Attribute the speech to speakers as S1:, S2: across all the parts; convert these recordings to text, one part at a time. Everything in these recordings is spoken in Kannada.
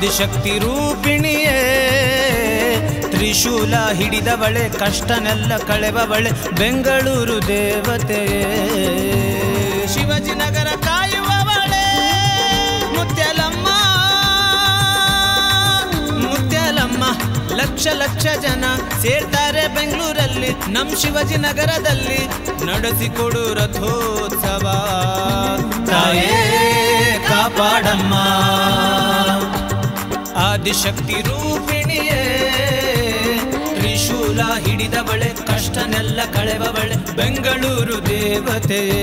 S1: ಆದಿಶಕ್ತಿ ರೂಪಿಣಿಯೇ ತ್ರಿಶೂಲ ಹಿಡಿದವಳೆ ಕಷ್ಟನೆಲ್ಲ ಕಳೆವವಳೆ ಬೆಂಗಳೂರು ದೇವತೆಯೇ ಶಿವಾಜಿನಗರ ಕಾಯುವವಳೆ ಮುತ್ಯಾಲಮ್ಮ ಮುತ್ಯಾಲಮ್ಮ ಲಕ್ಷ ಲಕ್ಷ ಜನ ಸೇರ್ತಾರೆ ಬೆಂಗಳೂರಲ್ಲಿ ನಮ್ ಶಿವಾಜಿನಗರದಲ್ಲಿ ನಡೆಸಿಕೊಡು ರಥೋತ್ಸವ ತಾಯೇ ಕಾಪಾಡಮ್ಮ ಆದಿಶಕ್ತಿ ರೂಪಿಣಿಯೇ ತ್ರಿಶೂಲ ಹಿಡಿದವಳೆ ಕಷ್ಟನೆಲ್ಲ ಕಳೆವವಳೆ ಬೆಂಗಳೂರು ದೇವತೆಯೇ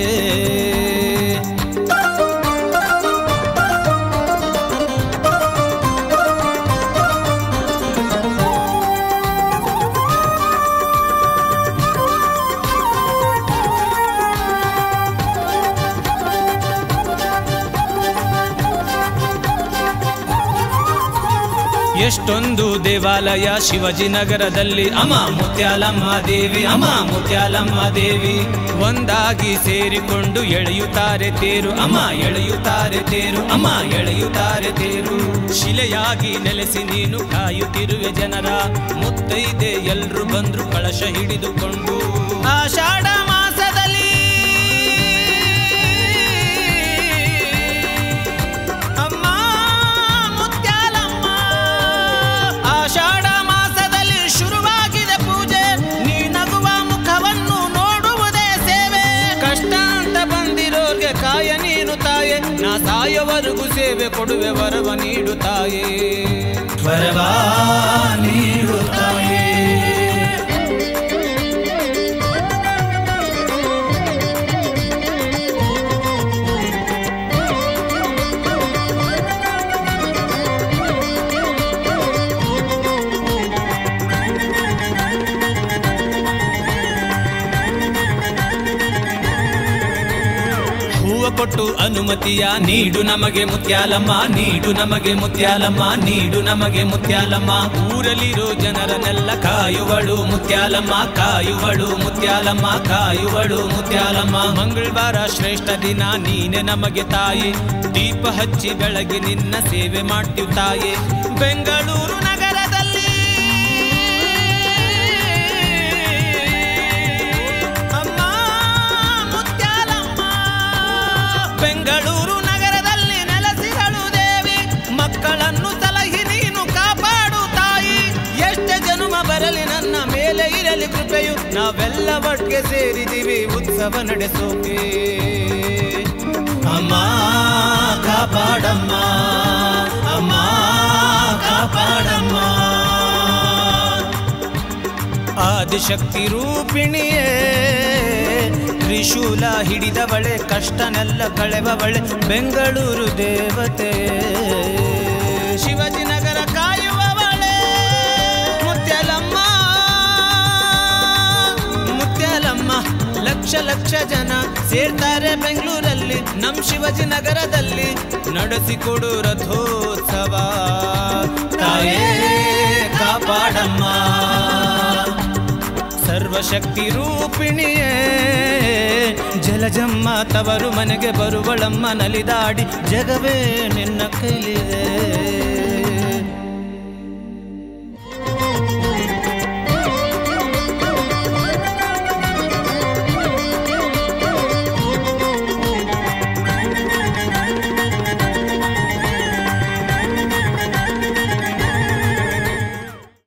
S1: ಎಷ್ಟೊಂದು ದೇವಾಲಯ ಶಿವಾಜಿನಗರದಲ್ಲಿ ಅಮ್ಮ ಮುತ್ಯಾಲಮ್ಮ ದೇವಿ ಅಮ್ಮ ಮುತ್ಯಾಲಮ್ಮ ದೇವಿ ಒಂದಾಗಿ ಸೇರಿಕೊಂಡು ಎಳೆಯುತ್ತಾರೆ ತೇರು ಅಮ್ಮ ಎಳೆಯುತ್ತಾರೆ ತೇರು ಅಮ್ಮ ಎಳೆಯುತ್ತಾರೆ ತೇರು ಶಿಲೆಯಾಗಿ ನೆಲೆಸಿ ನೀನು ಕಾಯುತ್ತಿರುವೆ ಜನರ ಮುತ್ತೈದೆ ಎಲ್ರು ಬಂದ್ರು ಕಳಶ ಹಿಡಿದುಕೊಂಡು ಆಷಾಢ ಮಾಸದಲ್ಲಿ ಆಷಾಢ ಮಾಸದಲ್ಲಿ ಶುರುವಾಗಿದೆ ಪೂಜೆ ನೀ ನಗುವ ಮುಖವನ್ನು ನೋಡುವುದೇ ಸೇವೆ ಕಷ್ಟ ಅಂತ ಬಂದಿರೋರ್ಗೆ ಕಾಯ ನೀನು ತಾಯೆ ನಾ ಸಾಯವರೆಗೂ ಸೇವೆ ಕೊಡುವೆ ವರವ ನೀಡು ತಾಯೇ ವರವ ನೀಡು ತಾಯೇ ಕೊಟ್ಟು ಅನುಮತಿಯ ನೀಡು ನಮಗೆ ಮುತ್ಯಾಲಮ್ಮ ನೀಡು ನಮಗೆ ಮುತ್ಯಾಲಮ್ಮ ನೀಡು ನಮಗೆ ಮುತ್ಯಾಲಮ್ಮ ಊರಲ್ಲಿರೋ ಜನರನ್ನೆಲ್ಲ ಕಾಯುವಳು ಮುತ್ಯಾಲಮ್ಮ ಕಾಯುವಳು ಮುತ್ಯಾಲಮ್ಮ ಕಾಯುವಳು ಮುತ್ಯಾಲಮ್ಮ ಮಂಗಳವಾರ ಶ್ರೇಷ್ಠ ದಿನ ನೀನೆ ನಮಗೆ ತಾಯಿ ದೀಪ ಹಚ್ಚಿ ಬೆಳಗ್ಗೆ ನಿನ್ನ ಸೇವೆ ಮಾಡ್ತೀವಿ ತಾಯಿ ಬೆಂಗಳೂರು ನಗರದಲ್ಲಿ ಬೆಂಗಳೂರು ನಗರದಲ್ಲಿ ನೆಲೆಸಿಗಳು ದೇವಿ ಮಕ್ಕಳನ್ನು ಸಲಹಿ ನೀನು ಕಾಪಾಡು ತಾಯಿ ಎಷ್ಟೇ ಜನುಮ ಬರಲಿ ನನ್ನ ಮೇಲೆ ಇರಲಿ ಕೃಪೆಯು ನಾವೆಲ್ಲ ಒಟ್ಟಿಗೆ ಸೇರಿದೀವಿ ಉತ್ಸವ ನಡೆಸೋಕೆ ಅಮ್ಮ ಕಾಪಾಡಮ್ಮ ಅಮ್ಮ ಕಾಪಾಡಮ್ಮ ಆದಿಶಕ್ತಿ ರೂಪಿಣಿಯೇ ತ್ರಿಶೂಲ ಹಿಡಿದವಳೆ ಕಷ್ಟನೆಲ್ಲ ಕಳೆವವಳೆ ಬೆಂಗಳೂರು ದೇವತೆಯೇ ಶಿವಾಜಿನಗರ ಕಾಯುವವಳೆ ಮುತ್ಯಾಲಮ್ಮ ಮುತ್ಯಾಲಮ್ಮ ಲಕ್ಷ ಲಕ್ಷ ಜನ ಸೇರ್ತಾರೆ ಬೆಂಗಳೂರಲ್ಲಿ ನಮ್ ಶಿವಾಜಿನಗರದಲ್ಲಿ ನಡೆಸಿಕೊಡು ರಥೋತ್ಸವ ತಾಯೇ ಕಾಪಾಡಮ್ಮ ಸರ್ವಶಕ್ತಿ ರೂಪಿಣಿಯೇ ಜಲಜಮ್ಮ ತವರು ಮನೆಗೆ ಬರುವಳಮ್ಮ ನಲಿದಾಡಿ ಜಗವೇ ನಿನ್ನ ಕೈಲಿದೆ